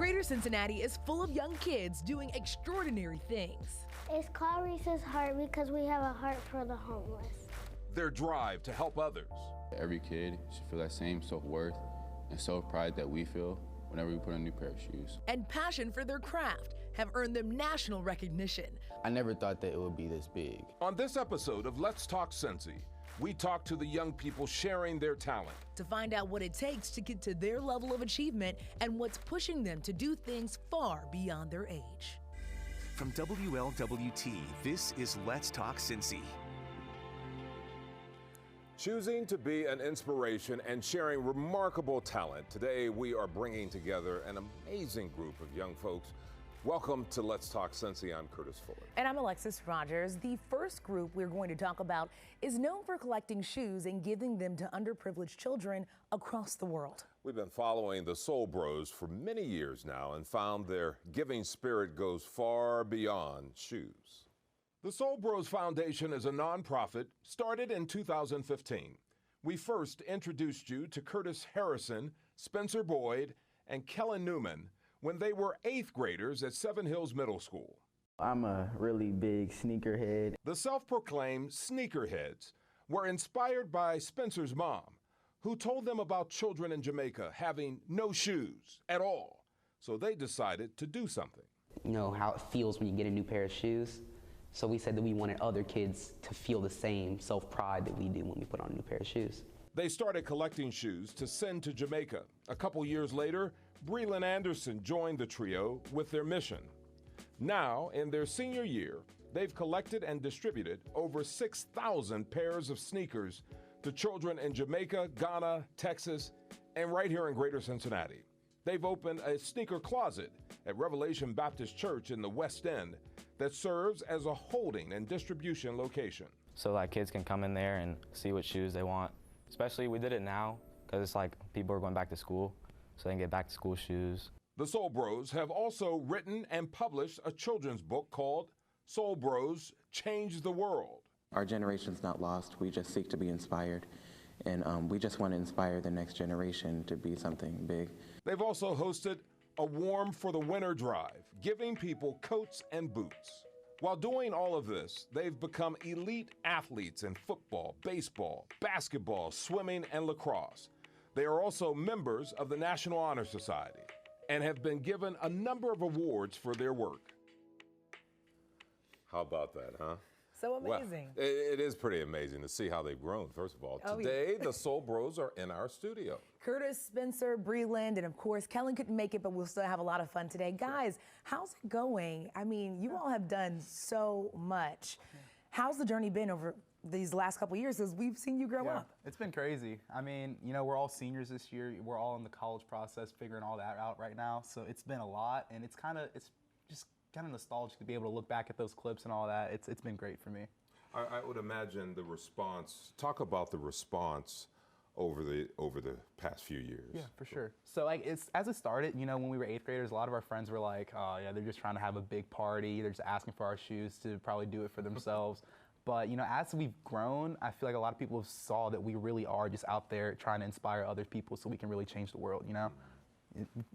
Greater Cincinnati is full of young kids doing extraordinary things. It's called Reese's Heart because we have a heart for the homeless. Their drive to help others. Every kid should feel that same self-worth and self-pride that we feel whenever we put on a new pair of shoes. And passion for their craft have earned them national recognition. I never thought that it would be this big. On this episode of Let's Talk Cincy, we talk to the young people sharing their talent. To find out what it takes to get to their level of achievement and what's pushing them to do things far beyond their age. From WLWT, this is Let's Talk Cincy. Choosing to be an inspiration and sharing remarkable talent, today we are bringing together an amazing group of young folks. Welcome to Let's Talk Cincy. I'm Curtis Fuller. And I'm Alexis Rogers. The first group we're going to talk about is known for collecting shoes and giving them to underprivileged children across the world. We've been following the Soul Bros for many years now and found their giving spirit goes far beyond shoes. The Soul Bros Foundation is a nonprofit started in 2015. We first introduced you to Curtis Harrison, Spencer Boyd, and Kellen Newman when they were 8th graders at Seven Hills Middle School. I'm a really big sneakerhead. The self-proclaimed sneakerheads were inspired by Spencer's mom, who told them about children in Jamaica having no shoes at all. So they decided to do something. You know how it feels when you get a new pair of shoes. So we said that we wanted other kids to feel the same self-pride that we do when we put on a new pair of shoes. They started collecting shoes to send to Jamaica. A couple years later, Breland Anderson joined the trio with their mission. Now, in their senior year, they've collected and distributed over 6,000 pairs of sneakers to children in Jamaica, Ghana, Texas, and right here in Greater Cincinnati. They've opened a sneaker closet at Revelation Baptist Church in the West End that serves as a holding and distribution location. So like kids can come in there and see what shoes they want. Especially we did it now because it's like people are going back to school, so they can get back to school shoes. The Soul Bros have also written and published a children's book called Soul Bros Change the World. Our generation's not lost. We just seek to be inspired. And we just want to inspire the next generation to be something big. They've also hosted a Warm for the Winter drive, giving people coats and boots. While doing all of this, they've become elite athletes in football, baseball, basketball, swimming, and lacrosse. They are also members of the National Honor Society and have been given a number of awards for their work. How about that, huh? So amazing. Well, it is pretty amazing to see how they've grown, first of all. Today, the Soul Bros are in our studio. Curtis, Spencer, Breland, and of course, Kellen couldn't make it, but we'll still have a lot of fun today. Guys, how's it going? I mean, you all have done so much. How's the journey been over these last couple of years as we've seen you grow up? It's been crazy. I mean, you know, we're all seniors this year. We're all in the college process, figuring all that out right now. So it's been a lot, and it's just kind of nostalgic to be able to look back at those clips and all that. It's been great for me. I would imagine the response. Talk about the response over the past few years. Yeah, for sure. So like as it started, you know, when we were 8th graders, a lot of our friends were like, oh yeah, they're just trying to have a big party. They're just asking for our shoes to probably do it for themselves. But you know, as we've grown, I feel like a lot of people have saw that we really are just out there trying to inspire other people so we can really change the world, you know?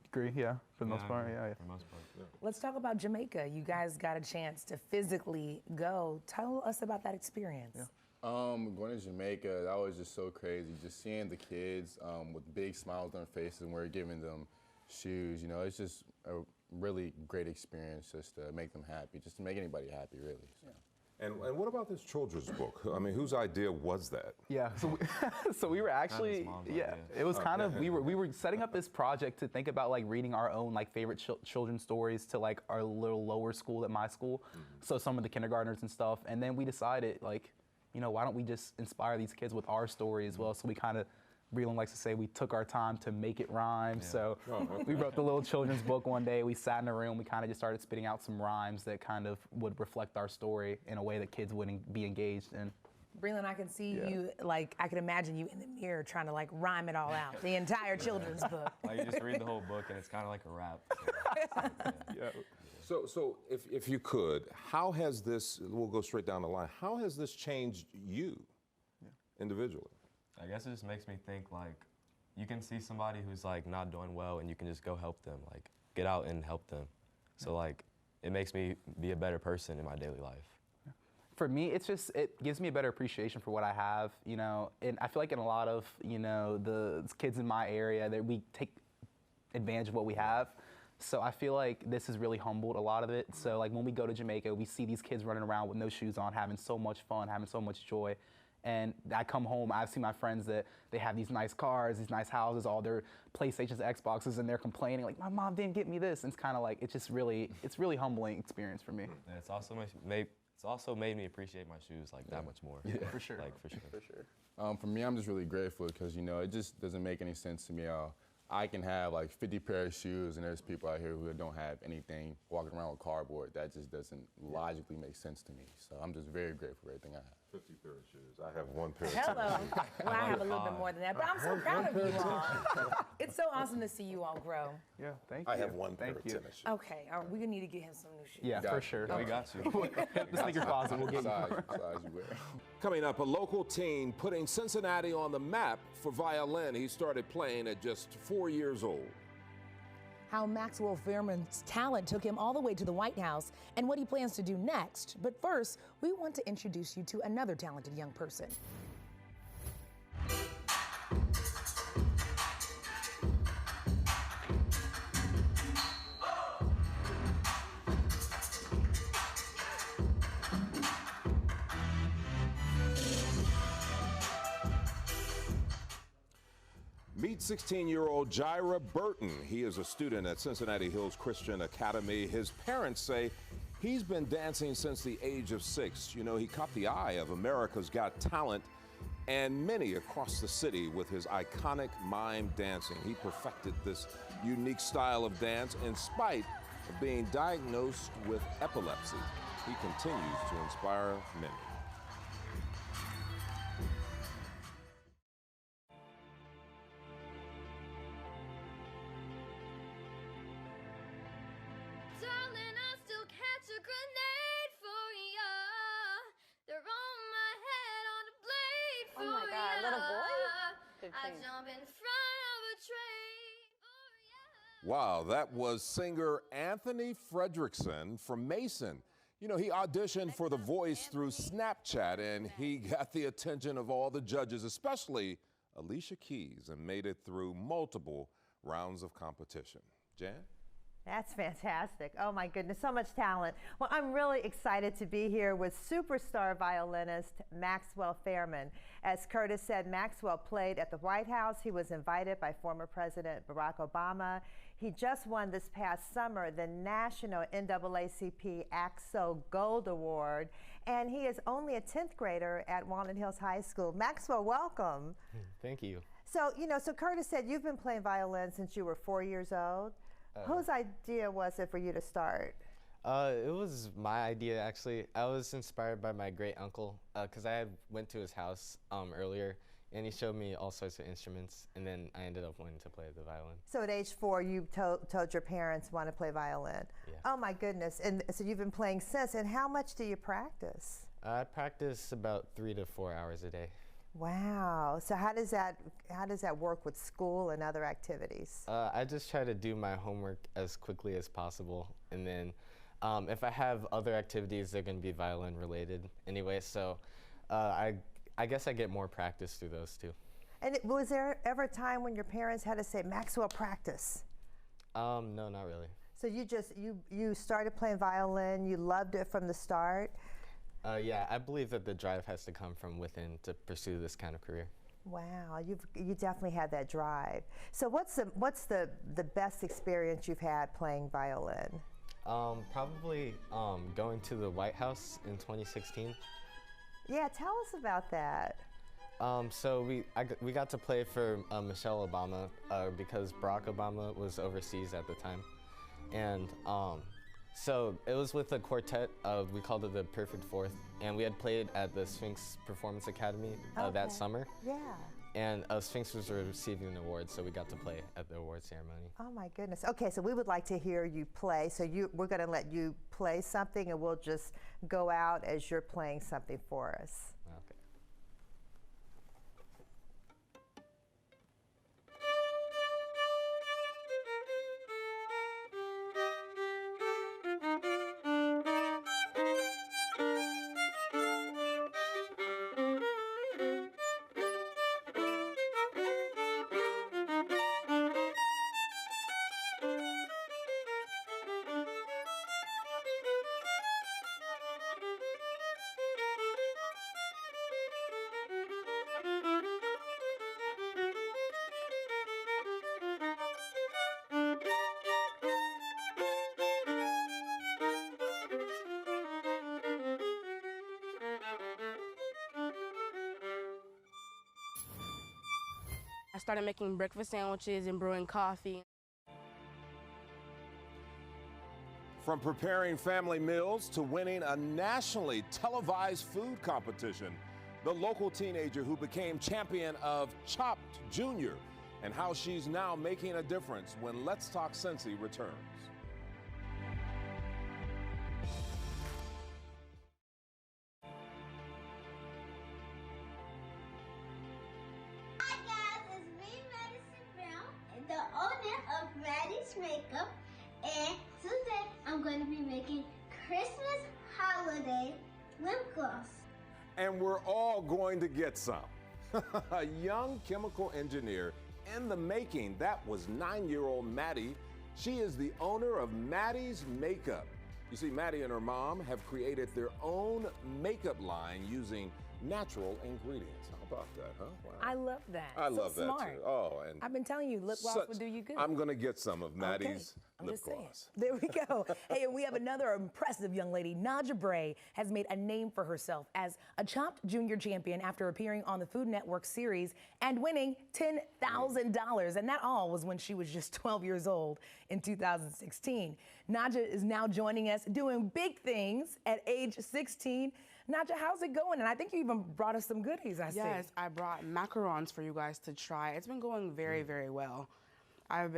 Agree? Yeah, for the most part. Yeah. For the most part. Yeah. Let's talk about Jamaica. You guys got a chance to physically go. Tell us about that experience. Yeah. Going to Jamaica, that was just so crazy. Just seeing the kids with big smiles on their faces and we're giving them shoes. You know, it's just a really great experience just to make them happy, just to make anybody happy, really. So. Yeah. And what about this children's book? I mean, whose idea was that? Yeah, so we were actually, it was kind of, we were setting up this project to think about like reading our own like favorite children's stories to like our little lower school at my school. Mm-hmm. So some of the kindergartners and stuff. And then we decided like, you know, why don't we just inspire these kids with our story as well? So we kind of, Breland likes to say, we took our time to make it rhyme. Yeah. So we wrote the little children's book one day. We sat in a room. We kind of just started spitting out some rhymes that kind of would reflect our story in a way that kids wouldn't be engaged in. Breland, I can see you, like, I can imagine you in the mirror trying to, like, rhyme it all out, the entire children's book. Like, you just read the whole book, and it's kind of like a rap. So if you could, how has this, we'll go straight down the line, how has this changed you individually? I guess it just makes me think, like, you can see somebody who's, like, not doing well, and you can just go help them. Like, get out and help them. So like, it makes me be a better person in my daily life. For me, it gives me a better appreciation for what I have, you know, and I feel like in a lot of, you know, the kids in my area that we take advantage of what we have. So I feel like this has really humbled a lot of it. So like when we go to Jamaica, we see these kids running around with no shoes on, having so much fun, having so much joy. And I come home, I've seen my friends that they have these nice cars, these nice houses, all their PlayStations, Xboxes, and they're complaining like, my mom didn't get me this. And it's kind of like, it's really humbling experience for me. And it's also made me appreciate my shoes like that much more. Yeah, for sure. Like, for sure. For sure. For me, I'm just really grateful because, you know, it just doesn't make any sense to me how I can have like 50 pair of shoes and there's people out here who don't have anything, walking around with cardboard. That just doesn't logically make sense to me. So I'm just very grateful for everything I have. 50 pair of shoes. I have one pair of Hello. tennis shoes. Well, I have a little bit more than that, but I'm so proud of you all. It's so awesome to see you all grow. Yeah, thank you. I have one pair of tennis shoes. Okay, we're gonna need to get him some new shoes. Yeah, for sure. We got you. The sneaker closet will get you. Size you wear. Coming up, a local teen putting Cincinnati on the map for violin. He started playing at just 4 years old. How Maxwell Fairman's talent took him all the way to the White House and what he plans to do next. But first, we want to introduce you to another talented young person. Meet 16-year-old Jaira Burton. He is a student at Cincinnati Hills Christian Academy. His parents say he's been dancing since the age of 6. You know, he caught the eye of America's Got Talent and many across the city with his iconic mime dancing. He perfected this unique style of dance in spite of being diagnosed with epilepsy. He continues to inspire many. Darling, I still catch a grenade for ya. They're on my head on a blade for Oh my God, ya. little boy? Good I thing. jump in front of a train for ya. Wow, that was singer Anthony Fredrickson from Mason. You know, he auditioned for The Voice through Snapchat, and he got the attention of all the judges, especially Alicia Keys, and made it through multiple rounds of competition. Jan? That's fantastic. Oh my goodness, so much talent. Well, I'm really excited to be here with superstar violinist Maxwell Fairman. As Curtis said, Maxwell played at the White House. He was invited by former President Barack Obama. He just won this past summer the National NAACP AXO Gold Award, and he is only a 10th grader at Walnut Hills High School. Maxwell, welcome. Thank you. So, so Curtis said you've been playing violin since you were 4 years old. Whose idea was it for you to start? It was my idea, actually. I was inspired by my great uncle because I went to his house earlier, and he showed me all sorts of instruments, and then I ended up wanting to play the violin. So at age 4, you told your parents want to play violin. Yeah. Oh my goodness! And so you've been playing since. And how much do you practice? I practice about 3 to 4 hours a day. Wow. So how does that work with school and other activities? I just try to do my homework as quickly as possible, and then if I have other activities, they're going to be violin related anyway. So I guess I get more practice through those too. And was there ever a time when your parents had to say, Maxwell, practice? No, not really. So you started playing violin. You loved it from the start. Yeah, I believe that the drive has to come from within to pursue this kind of career. Wow, you definitely had that drive. So what's the best experience you've had playing violin? Probably going to the White House in 2016. Yeah, tell us about that. So we got to play for Michelle Obama because Barack Obama was overseas at the time, and so it was with a quartet. We called it the Perfect Fourth, and we had played at the Sphinx Performance Academy that summer. Yeah. And Sphinx was receiving an award, so we got to play at the award ceremony. Oh my goodness. Okay, so we would like to hear you play. So we're going to let you play something, and we'll just go out as you're playing something for us. Okay. I started making breakfast sandwiches and brewing coffee. From preparing family meals to winning a nationally televised food competition, the local teenager who became champion of Chopped Junior, and how she's now making a difference when Let's Talk Cincy returns. Hi guys, it's me, Madison Brown, the owner of Maddie's Makeup, and today I'm going to be making Christmas holiday lip gloss. And we're all going to get some. A young chemical engineer in the making, that was 9-year-old Maddie. She is the owner of Maddie's Makeup. You see, Maddie and her mom have created their own makeup line using natural ingredients. How about that, huh? Wow. I love that. I So love that smart. too. Oh, and I've been telling you, lip gloss will do you good. I'm gonna get some of Maddie's I'm lip just saying. gloss. There we go. Hey, and we have another impressive young lady. Naja Bray has made a name for herself as a Chopped Junior champion after appearing on the Food Network series and winning $10,000. And that all was when she was just 12 years old in 2016. Naja is now joining us doing big things at age 16. Naja, how's it going? And I think you even brought us some goodies, I see. Yes, I brought macarons for you guys to try. It's been going very, very well. I have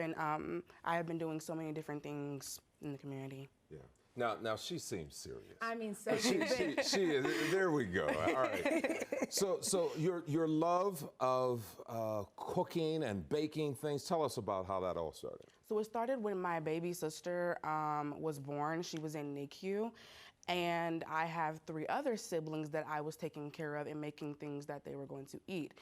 been doing so many different things in the community. Yeah. Now she seems serious. I mean, so she is. There we go. All right. So your love of cooking and baking things. Tell us about how that all started. So it started when my baby sister was born. She was in NICU. And I have 3 other siblings that I was taking care of and making things that they were going to eat.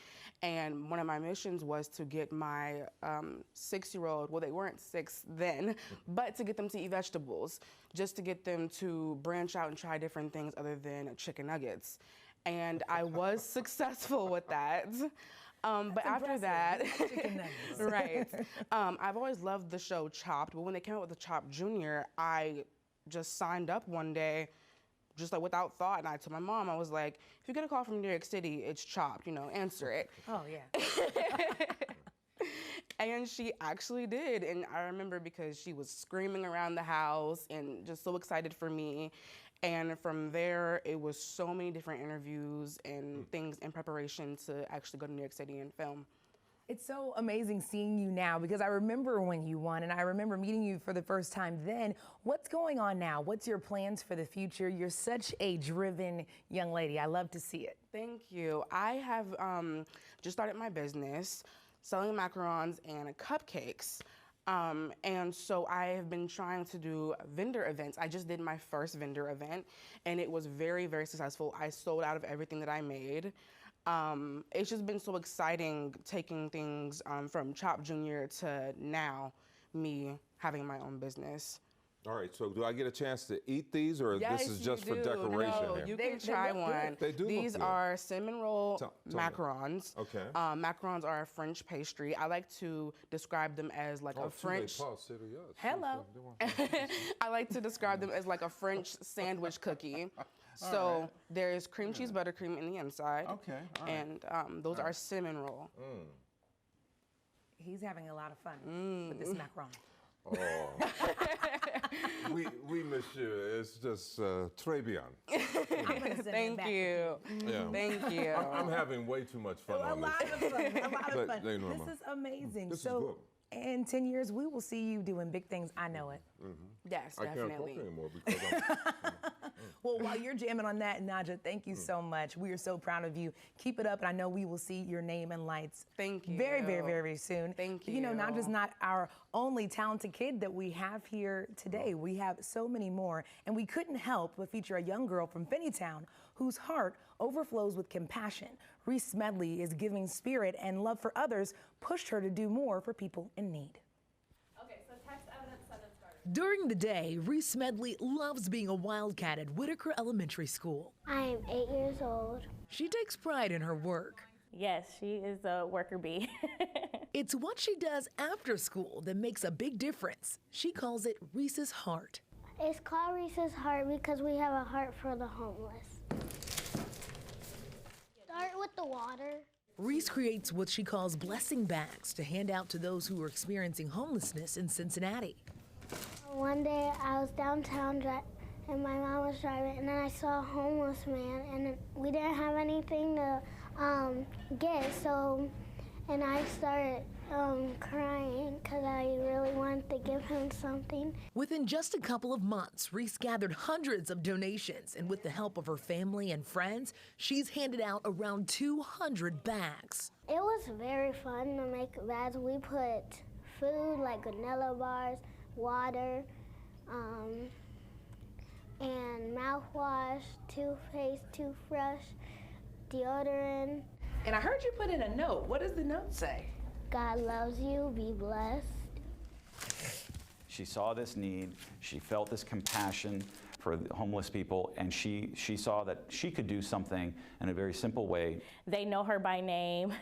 And one of my missions was to get my 6-year-old, well, they weren't 6 then, but to get them to eat vegetables, just to get them to branch out and try different things other than chicken nuggets. And I was successful with that. But after that, right, I've always loved the show Chopped, but when they came out with the Chopped Junior, I just signed up one day, just like without thought, and I told my mom, I was like, if you get a call from New York City, it's Chopped, answer it. Oh, yeah. And she actually did, and I remember because she was screaming around the house and just so excited for me. And from there, it was so many different interviews and things in preparation to actually go to New York City and film. It's so amazing seeing you now because I remember when you won and I remember meeting you for the first time then. What's going on now? What's your plans for the future? You're such a driven young lady. I love to see it. Thank you. I have just started my business selling macarons and cupcakes. And so I have been trying to do vendor events. I just did my first vendor event and it was very, very successful. I sold out of everything that I made. It's just been so exciting taking things from Chopped Junior to now me having my own business. All right, so do I get a chance to eat these, or Yes, this is you just for do. decoration No, here? you can try one. They do These look good. are cinnamon roll Tell me. macarons. Okay. Macarons are a French pastry. I like to describe them as like a French. Hello. I like to describe them as like a French sandwich cookie. So there's cream cheese buttercream in the inside. Okay. All right. And those are cinnamon roll. He's having a lot of fun with this macaron. Oh, we miss you. It's just très bien. Thank you. Yeah. Thank you. I'm having way too much fun A on lot this. of fun. A lot of But, fun. you know, This is amazing. This is so, in 10 years, we will see you doing big things. I know it. Yes, I can't definitely. cook anymore because Well, while you're jamming on that, Naja, thank you so much. We are so proud of you. Keep it up, and I know we will see your name in lights. Thank you. Very, very, very soon. Thank You know, you. Naja's not our only talented kid that we have here today. We have so many more, and we couldn't help but feature a young girl from Finneytown whose heart overflows with compassion. Reese Smedley is giving spirit and love for others pushed her to do more for people in need. During the day, Reese Smedley loves being a wildcat at Whitaker Elementary School. I am 8 years old. She takes pride in her work. Yes, she is a worker bee. It's what she does after school that makes a big difference. She calls it Reese's Heart. It's called Reese's Heart because we have a heart for the homeless. Start with the water. Reese creates what she calls blessing bags to hand out to those who are experiencing homelessness in Cincinnati. One day I was downtown and my mom was driving, and then I saw a homeless man, and we didn't have anything to get, and I started crying because I really wanted to give him something. Within just a couple of months, Reese gathered hundreds of donations, and with the help of her family and friends, she's handed out around 200 bags. It was very fun to make bags. We put food like granola bars, water, and mouthwash, toothpaste, toothbrush, deodorant. And I heard you put in a note. What does the note say? God loves you, be blessed. She saw this need, she felt this compassion for the homeless people, and she saw that she could do something in a very simple way. They know her by name.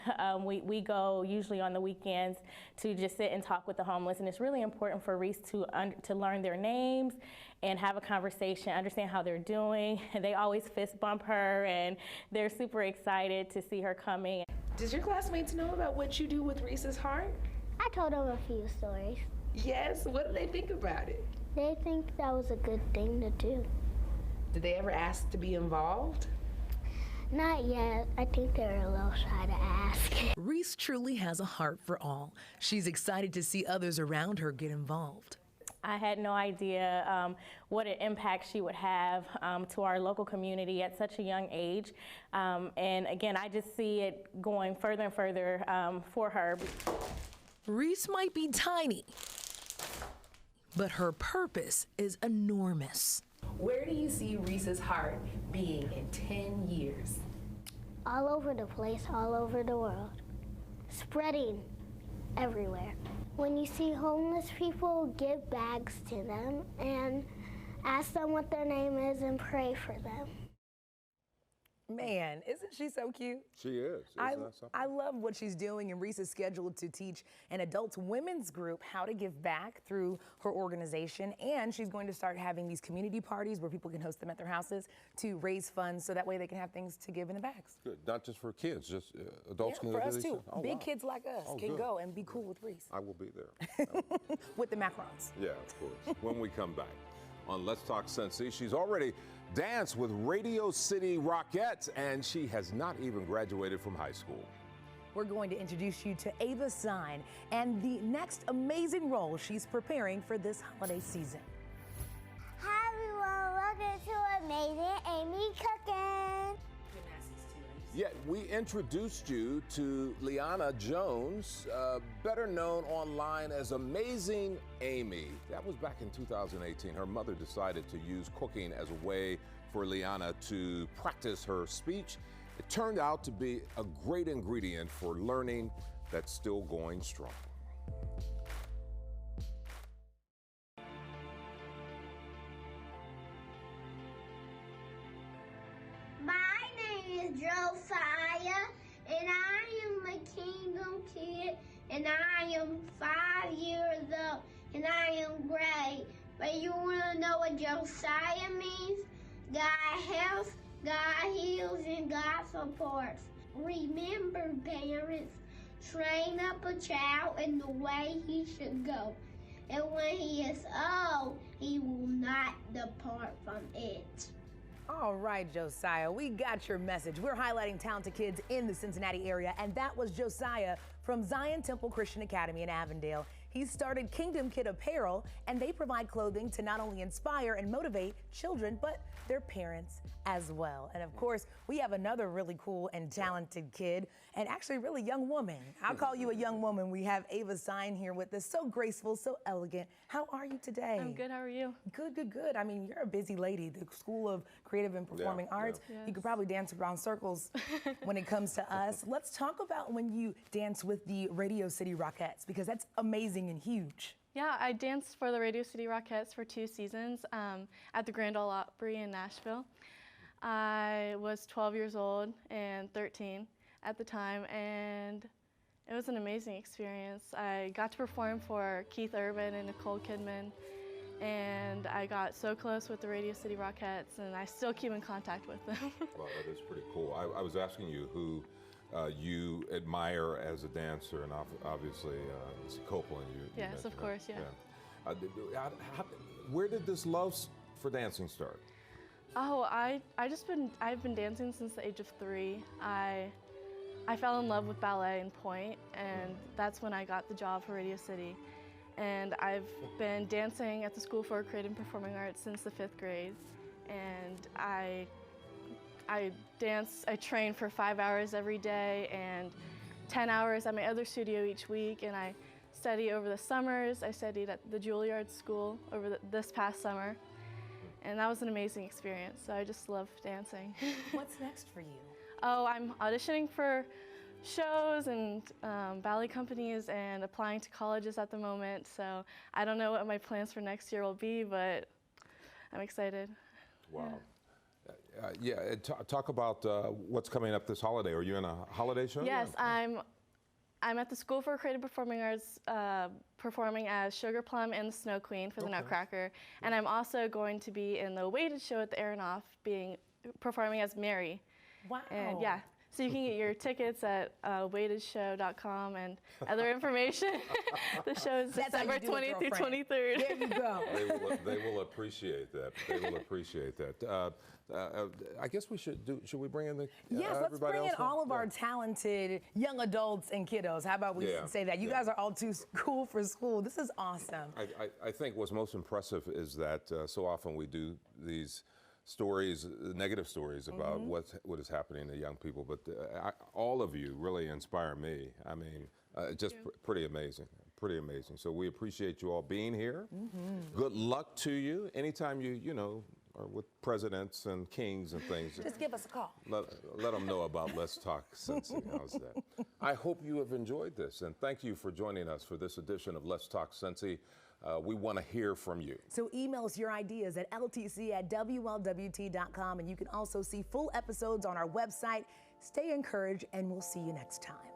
We go usually on the weekends to just sit and talk with the homeless, and it's really important for Reese to learn their names and have a conversation, understand how they're doing. They always fist bump her, and they're super excited to see her coming. Does your classmates know about what you do with Reese's Heart? I told them a few stories. Yes? What do they think about it? They think that was a good thing to do. Did they ever ask to be involved? Not yet. I think they're a little shy to ask. Reese truly has a heart for all. She's excited to see others around her get involved. I had no idea what an impact she would have to our local community at such a young age. And again, I just see it going further and further for her. Reese might be tiny, but her purpose is enormous. Where do you see Reese's Heart being in 10 years? All over the place, all over the world. Spreading everywhere. When you see homeless people, give bags to them and ask them what their name is and pray for them. Man, isn't she so cute? She is. I love what she's doing, and Reese is scheduled to teach an adult women's group how to give back through her organization, and she's going to start having these community parties where people can host them at their houses to raise funds so that way they can have things to give in the bags. Good. Not just for kids, just adults can for do us these too. things? Oh, Big wow. kids like us can good. go and be cool with Reese. I will be there. With the macarons. Yeah, of course. When we come back on Let's Talk Cincy, she's already danced with Radio City Rockettes, and she has not even graduated from high school. We're going to introduce you to Ava Sign and the next amazing role she's preparing for this holiday season. Hi everyone, welcome to Amazing Amy Cooking. Yet we introduced you to Liana Jones, better known online as Amazing Amy. That was back in 2018. Her mother decided to use cooking as a way for Liana to practice her speech. It turned out to be a great ingredient for learning that's still going strong. My name is Josiah, and I am a kingdom kid, and I am 5 years old, and I am great. But you want to know what Josiah means? God helps, God heals, and God supports. Remember, parents, train up a child in the way he should go. And when he is old, he will not depart from it. All right, Josiah, we got your message. We're highlighting talented kids in the Cincinnati area, and that was Josiah from Zion Temple Christian Academy in Avondale. He started Kingdom Kid Apparel, and they provide clothing to not only inspire and motivate children, but their parents as well. And of course, we have another really cool and talented kid, and actually really young woman. I'll call you a young woman. We have Ava Sign here with us. So graceful, so elegant. How are you today? I'm good, how are you? Good, good, good. I mean, you're a busy lady. The School of Creative and Performing Arts, Yes. you could probably dance around circles when it comes to us. Let's talk about when you dance with the Radio City Rockettes, because that's amazing and huge. Yeah, I danced for the Radio City Rockettes for 2 seasons at the Grand Ole Opry in Nashville. I was 12 years old and 13 at the time, and it was an amazing experience. I got to perform for Keith Urban and Nicole Kidman, and I got so close with the Radio City Rockettes, and I still keep in contact with them. Well, that is pretty cool. I was asking you who you admire as a dancer, and obviously Ms. Copeland. Yes, of course, yeah. Where did this love for dancing start? Oh, I've been dancing since the age of 3. I fell in love with ballet in Point, and that's when I got the job for Radio City. And I've been dancing at the School for Creative and Performing Arts since the 5th grade. And I train for 5 hours every day and 10 hours at my other studio each week, and I study over the summers. I studied at the Juilliard School over this past summer, and that was an amazing experience, so I just love dancing. What's next for you? Oh, I'm auditioning for shows and ballet companies and applying to colleges at the moment, so I don't know what my plans for next year will be, but I'm excited. Wow. Yeah, talk about what's coming up this holiday. Are you in a holiday show? Yes, I'm at the School for Creative Performing Arts performing as Sugar Plum and the Snow Queen for the Nutcracker. And I'm also going to be in the weighted show at the Aronoff performing as Mary. Wow. And yeah, so you can get your tickets at weightedshow.com and other information. The show is December 20th through 23rd. There you go. They will appreciate that. They will appreciate that. I guess should we bring in the yes, let's bring in all of our talented young adults and kiddos. How about we say that? You guys are all too cool for school. This is awesome. I think what's most impressive is that so often we do these stories, negative stories about what is happening to young people, but all of you really inspire me. I mean, just pretty amazing. Pretty amazing. So we appreciate you all being here. Good luck to you. Anytime you know, are with presidents and kings and things. Just give us a call. Let them know about Let's Talk Cincy. How's that? I hope you have enjoyed this, and thank you for joining us for this edition of Let's Talk Cincy. We want to hear from you. So email us your ideas at ltc@WLWT.com, and you can also see full episodes on our website. Stay encouraged, and we'll see you next time.